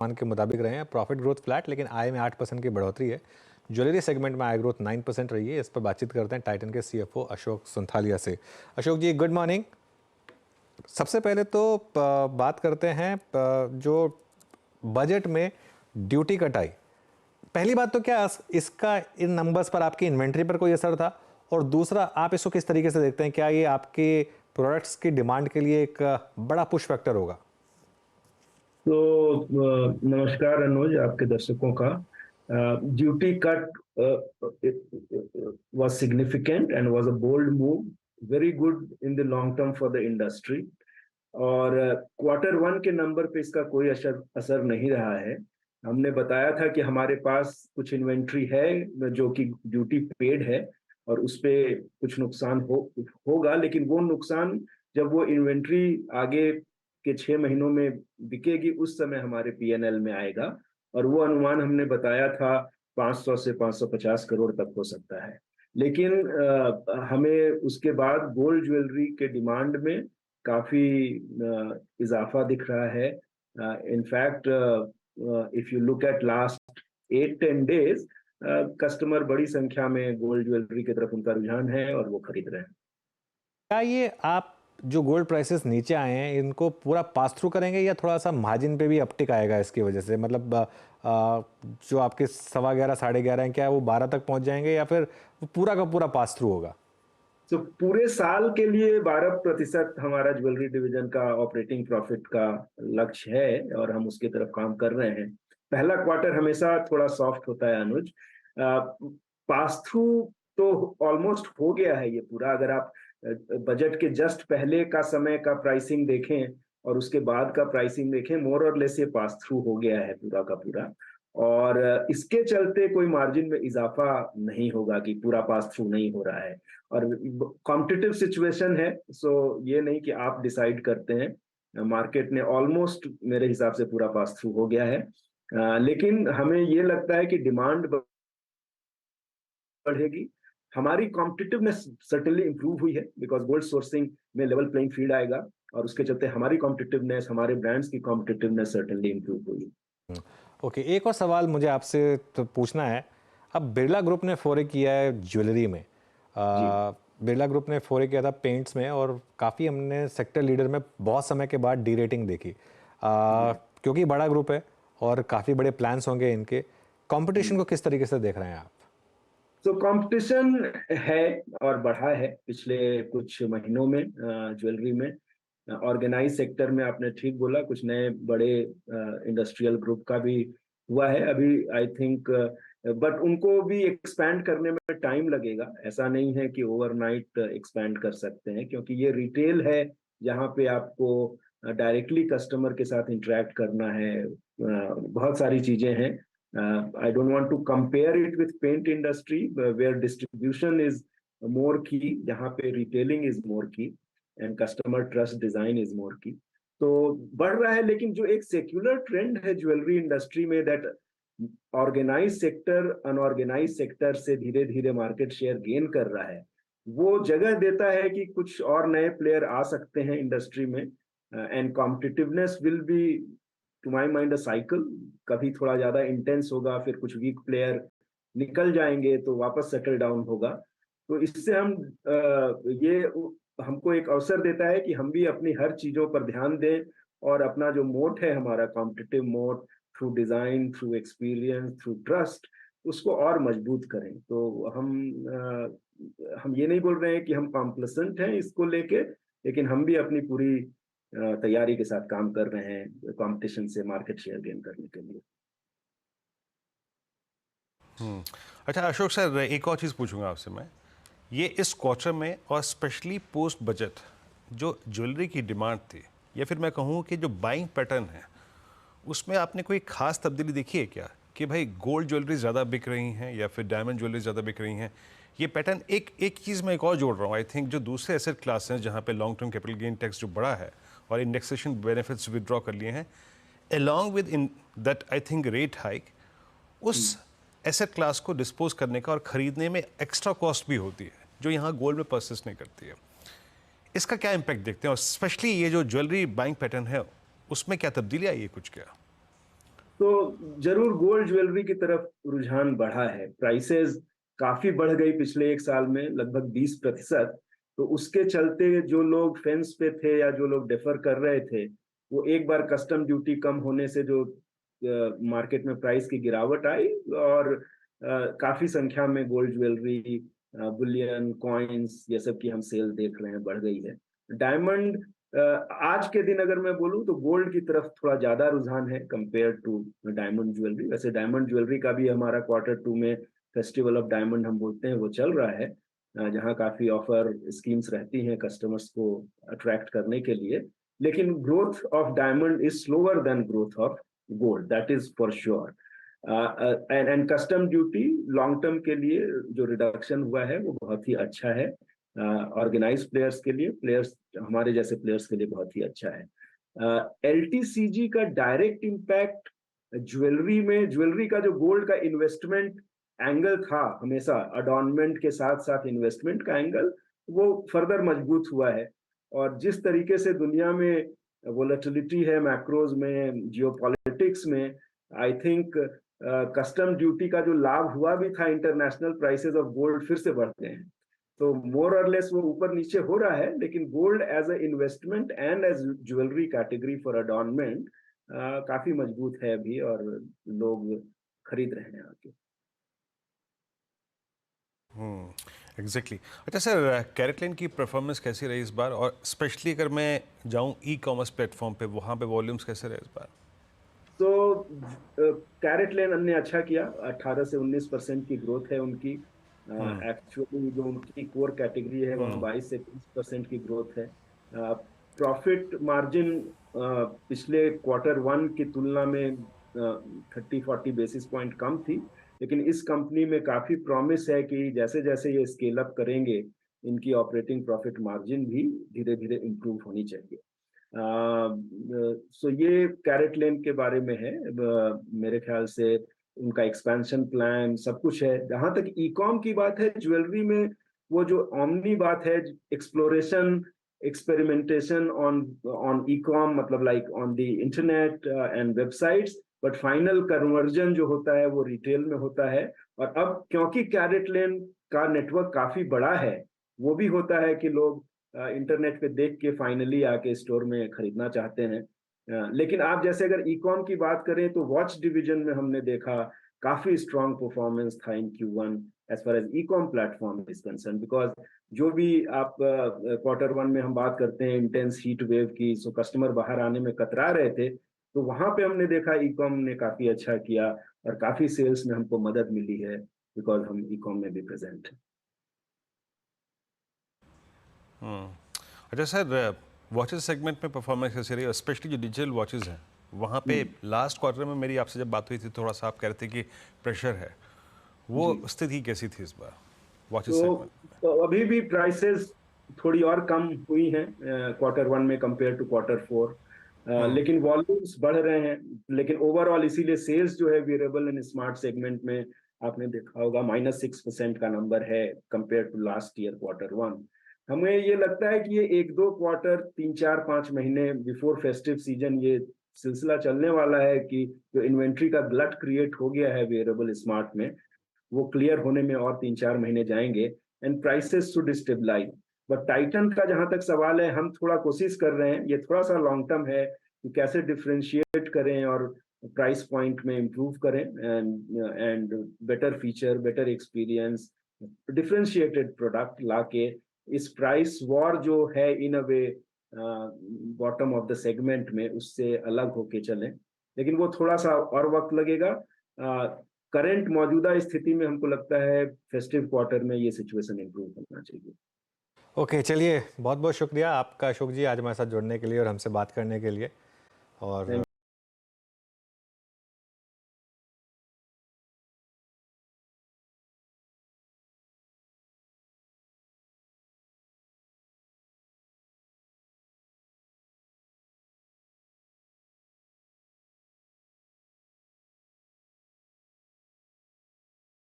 अनुमान के मुताबिक रहे हैं। प्रॉफिट ग्रोथ फ्लैट, लेकिन आय में 8% की बढ़ोतरी है। ज्वेलरी सेगमेंट में आय ग्रोथ 9% रही है। इस पर बातचीत करते हैं टाइटन के CFO अशोक सुंथालिया से। अशोक जी, गुड मॉर्निंग। सबसे पहले तो बात करते हैं जो बजट में ड्यूटी कटाई। पहली बात तो क्या इसका इन नंबर्स पर आपकी इन्वेंट्री पर कोई असर था, और दूसरा आप इसको किस तरीके से देखते हैं? क्या ये आपके प्रोडक्ट्स की डिमांड के लिए एक बड़ा पुश फैक्टर होगा? नमस्कार अनुज, आपके दर्शकों का। Duty cut was significant and was a bold move, very good in the long term for the industry। और Q1 के नंबर पे इसका कोई असर नहीं रहा है। हमने बताया था कि हमारे पास कुछ इन्वेंट्री है जो कि ड्यूटी पेड है और उस पे कुछ नुकसान होगा, लेकिन वो नुकसान जब वो इन्वेंट्री आगे के 6 महीनों में बिकेगी उस समय हमारे P&L में आएगा। और वो अनुमान हमने बताया था 500 से 550 करोड़ तक हो सकता है। लेकिन हमें उसके बाद गोल्ड ज्वेलरी के डिमांड में काफी इजाफा दिख रहा है। In fact if you look at last 8-10 days, customer बड़ी संख्या में गोल्ड ज्वेलरी की तरफ उनका रुझान है और वो खरीद रहे हैं। क्या ये आप जो गोल्ड प्राइसेस नीचे आए हैं इनको पूरा पास थ्रू करेंगे, या थोड़ा सा मार्जिन पे भी अपटिक आएगा इसकी वजह से? मतलब जो आपके 11.25 11.5 हैं, क्या वो 12 तक पहुंच जाएंगे, या फिर वो पूरा का पूरा पास थ्रू होगा? तो पूरे साल के लिए 12% हमारा ज्वेलरी डिवीजन का ऑपरेटिंग प्रॉफिट का लक्ष्य है और हम उसकी तरफ काम कर रहे हैं। पहला क्वार्टर हमेशा थोड़ा सॉफ्ट होता है अनुज। पास थ्रू तो ऑलमोस्ट हो गया है ये पूरा। अगर आप बजट के जस्ट पहले का समय का प्राइसिंग देखें और उसके बाद का प्राइसिंग देखें, मोर और लेस ये पास थ्रू हो गया है पूरा का पूरा। और इसके चलते कोई मार्जिन में इजाफा नहीं होगा कि पूरा पास थ्रू नहीं हो रहा है। और कॉम्पिटिटिव सिचुएशन है, सो ये नहीं कि आप डिसाइड करते हैं। मार्केट ने ऑलमोस्ट मेरे हिसाब से पूरा पास थ्रू हो गया है। लेकिन हमें ये लगता है कि डिमांड बढ़ेगी। हमारी कॉम्पिटिटिवनेस सर्टेनली इंप्रूव हुई है बिकॉज गोल्ड सोर्सिंग में लेवल प्लेइंग फील्ड आएगा और उसके चलते हमारी कॉम्पिटिटिवनेस, हमारे ब्रांड्स की कॉम्पिटिटिवनेस सर्टेनली इंप्रूव हुई है। ओके, एक और सवाल मुझे आपसे तो पूछना है। अब बिरला ग्रुप ने फोरे किया है ज्वेलरी में। बिरला ग्रुप ने फोरे किया था पेंट्स में, और काफ़ी हमने सेक्टर लीडर में बहुत समय के बाद डी रेटिंग देखी। क्योंकि बड़ा ग्रुप है और काफ़ी बड़े प्लान्स होंगे इनके। कंपटीशन को किस तरीके से देख रहे हैं आप? तो कंपटीशन है और बढ़ा है पिछले कुछ महीनों में ज्वेलरी में। ऑर्गेनाइज सेक्टर में आपने ठीक बोला, कुछ नए बड़े इंडस्ट्रियल ग्रुप का भी हुआ है अभी आई थिंक। बट उनको भी एक्सपैंड करने में टाइम लगेगा। ऐसा नहीं है कि ओवरनाइट एक्सपैंड कर सकते हैं, क्योंकि ये रिटेल है जहाँ पे आपको डायरेक्टली कस्टमर के साथ इंटरेक्ट करना है। बहुत सारी चीजें हैं। I don't want to compare it with paint industry where distribution is more key, जहाँ पे retailing is more key and customer trust design is more key। तो बढ़ रहा है, लेकिन जो एक सेक्युलर ट्रेंड है ज्वेलरी इंडस्ट्री में, that organise sector unorganise sector से धीरे धीरे मार्केट शेयर गेन कर रहा है, वो जगह देता है कि कुछ और नए प्लेयर आ सकते हैं इंडस्ट्री में। And competitiveness will be to my mind a cycle. कभी थोड़ा ज्यादा इंटेंस होगा, फिर कुछ वीक प्लेयर निकल जाएंगे तो वापस सेटल डाउन होगा। तो इससे ये हमको एक अवसर देता है कि हम भी अपनी हर चीजों पर ध्यान दें और अपना जो मोट है, हमारा कॉम्पिटिटिव मोट, through design, through experience, through trust, उसको और मजबूत करें। तो हम ये नहीं बोल रहे हैं कि हम कॉम्प्लेसेंट हैं इसको लेके, लेकिन हम भी अपनी पूरी तैयारी के साथ काम कर रहे हैं कंपटीशन से मार्केट शेयर गेन करने के लिए। अच्छा अशोक सर, एक और चीज़ पूछूंगा आपसे मैं। ये इस क्वार्टर में और स्पेशली पोस्ट बजट जो ज्वेलरी की डिमांड थी, या फिर मैं कहूँ कि जो बाइंग पैटर्न है, उसमें आपने कोई खास तब्दीली देखी है क्या? कि भाई गोल्ड ज्वेलरी ज़्यादा बिक रही हैं या फिर डायमंड ज्वेलरी ज़्यादा बिक रही हैं? ये पैटर्न एक चीज़ मैं एक और जोड़ रहा हूँ। आई थिंक जो दूसरे एसेट क्लास हैं जहाँ पे long term capital gain tax जो बड़ा है और इंडेक्सेशन बेनिफिट्स विदड्रॉ कर लिए हैं, along with in that I think rate hike, उस एसेट क्लास को डिस्पोज करने का और ख़रीदने में एक्स्ट्रा कॉस्ट भी होती है जो यहाँ गोल्ड में परसिस्ट नहीं करती है। इसका क्या इम्पैक्ट देखते हैं, और स्पेशली ये जो ज्वेलरी बाइंग पैटर्न है उसमें क्या तब्दीली आई है कुछ क्या? तो जरूर गोल्ड ज्वेलरी की तरफ रुझान बढ़ा है। प्राइसेस काफी बढ़ गई पिछले एक साल में, लगभग 20%। तो उसके चलते जो लोग फेंस पे थे या जो लोग डेफर कर रहे थे, वो एक बार कस्टम ड्यूटी कम होने से जो मार्केट में प्राइस की गिरावट आई, और काफी संख्या में गोल्ड ज्वेलरी, बुलियन, कॉइन्स, ये सब की हम सेल देख रहे हैं, बढ़ गई है। डायमंड, आज के दिन अगर मैं बोलूं तो गोल्ड की तरफ थोड़ा ज्यादा रुझान है कंपेयर टू डायमंड ज्वेलरी। वैसे डायमंड ज्वेलरी का भी हमारा Q2 में फेस्टिवल ऑफ डायमंड हम बोलते हैं, वो चल रहा है, जहां काफी ऑफर स्कीम्स रहती हैं कस्टमर्स को अट्रैक्ट करने के लिए। लेकिन growth of diamond is slower then growth of gold, that is for sure. And custom duty long term के लिए जो रिडक्शन हुआ है वो बहुत ही अच्छा है। ऑर्गेनाइज प्लेयर्स के लिए, प्लेयर्स हमारे जैसे प्लेयर्स के लिए बहुत ही अच्छा है। LTCG का डायरेक्ट इम्पैक्ट ज्वेलरी में, ज्वेलरी का जो गोल्ड का इन्वेस्टमेंट एंगल था हमेशा, अडॉर्नमेंट के साथ साथ इन्वेस्टमेंट का एंगल, वो फर्दर मजबूत हुआ है। और जिस तरीके से दुनिया में वोलेटिलिटी है, मैक्रोज में, जियोपॉलिटिक्स में, आई थिंक कस्टम ड्यूटी का जो लाभ हुआ भी था, इंटरनेशनल प्राइसेस ऑफ गोल्ड फिर से बढ़ते हैं। तो मोर और लेस वो ऊपर नीचे हो रहा है, लेकिन gold as a investment and as jewellery category for adornment काफी मजबूत है अभी, और लोग खरीद रहे हैं आके। एग्जैक्टली। अच्छा सर, कैरेटलैंड की परफॉर्मेंस कैसी रही इस बार, और स्पेशली अगर मैं जाऊं ई कॉमर्स प्लेटफॉर्म पे, वहाँ पे वॉल्यूम्स कैसे रहे इस बार? तो कैरेटलैंड ने अच्छा किया, 18 से 19% की ग्रोथ है उनकी। एक्चुअली जो उनकी कोर कैटेगरी है वहाँ 22 से 30% की ग्रोथ है। प्रॉफिट मार्जिन पिछले Q1 की तुलना में 30-40 बेसिस पॉइंट कम थी, लेकिन इस कंपनी में काफी प्रॉमिस है कि जैसे जैसे ये स्केल अप करेंगे, इनकी ऑपरेटिंग प्रॉफिट मार्जिन भी धीरे धीरे इम्प्रूव होनी चाहिए। सो ये कैरेटलैंड के बारे में है। मेरे ख्याल से उनका एक्सपेंशन प्लान सब कुछ है। जहां तक ई कॉम की बात है ज्वेलरी में, वो जो ओमनी बात है, exploration, experimentation on e com, मतलब like on the internet and websites, but final conversion जो होता है वो रिटेल में होता है। और अब क्योंकि कैरेटलैंड का नेटवर्क काफी बड़ा है, वो भी होता है कि लोग इंटरनेट पे देख के फाइनली आके स्टोर में खरीदना चाहते हैं। लेकिन आप जैसे अगर ई कॉम की बात करें तो वॉच डिवीजन में हमने देखा काफी स्ट्रॉन्ग परफॉर्मेंस था in Q1 as far as e com platform is concern, because जो भी आप Q1 में हम बात करते हैं इंटेंस हीट वेव की, सो कस्टमर बाहर आने में कतरा रहे थे, तो वहां पे हमने देखा ई कॉम ने काफी अच्छा किया, और काफी सेल्स में हमको मदद मिली है, बिकॉज हम ई कॉम में भी प्रेजेंट हैं। अच्छा सर, वॉचेस सेगमेंट में परफॉर्मेंस कैसी रही, स्पेशली जो डिजिटल वॉचेस हैं वहाँ पे लास्ट क्वार्टर में मेरी आपसे जब बात हुई थी, थोड़ा सा आप कह रहे थे कि प्रेशर है, वो स्थिति कैसी थी इस बार वॉचेस सेगमेंट? तो अभी भी प्राइसेस थोड़ी और कम हुई हैं Q1 में कंपेयर टू Q4, लेकिन वॉल्यूम्स बढ़ रहे हैं। लेकिन ओवरऑल इसीलिए सेल्स जो है वेरेबल एंड स्मार्ट सेगमेंट में आपने देखा होगा -6% का नंबर है compare to last year Q1। हमें ये लगता है कि ये 1-2 क्वार्टर, 3-4-5 महीने बिफोर फेस्टिव सीजन ये सिलसिला चलने वाला है, कि जो इन्वेंट्री का ग्लट क्रिएट हो गया है वेरेबल स्मार्ट में, वो क्लियर होने में और 3-4 महीने जाएंगे, and prices should stabilize. But Titan का जहां तक सवाल है, हम थोड़ा कोशिश कर रहे हैं, ये थोड़ा सा लॉन्ग टर्म है, कि कैसे डिफ्रेंशिएट करें और प्राइस पॉइंट में इंप्रूव करें, and better feature, better experience, differentiated product लाके इस प्राइस वॉर जो है इन अ वे बॉटम ऑफ द सेगमेंट में, उससे अलग होके चलें। लेकिन वो थोड़ा सा और वक्त लगेगा। करंट मौजूदा स्थिति में हमको लगता है फेस्टिव क्वार्टर में ये सिचुएशन इंप्रूव होना चाहिए। ओके, चलिए बहुत बहुत शुक्रिया आपका अशोक जी, आज हमारे साथ जुड़ने के लिए और हमसे बात करने के लिए। और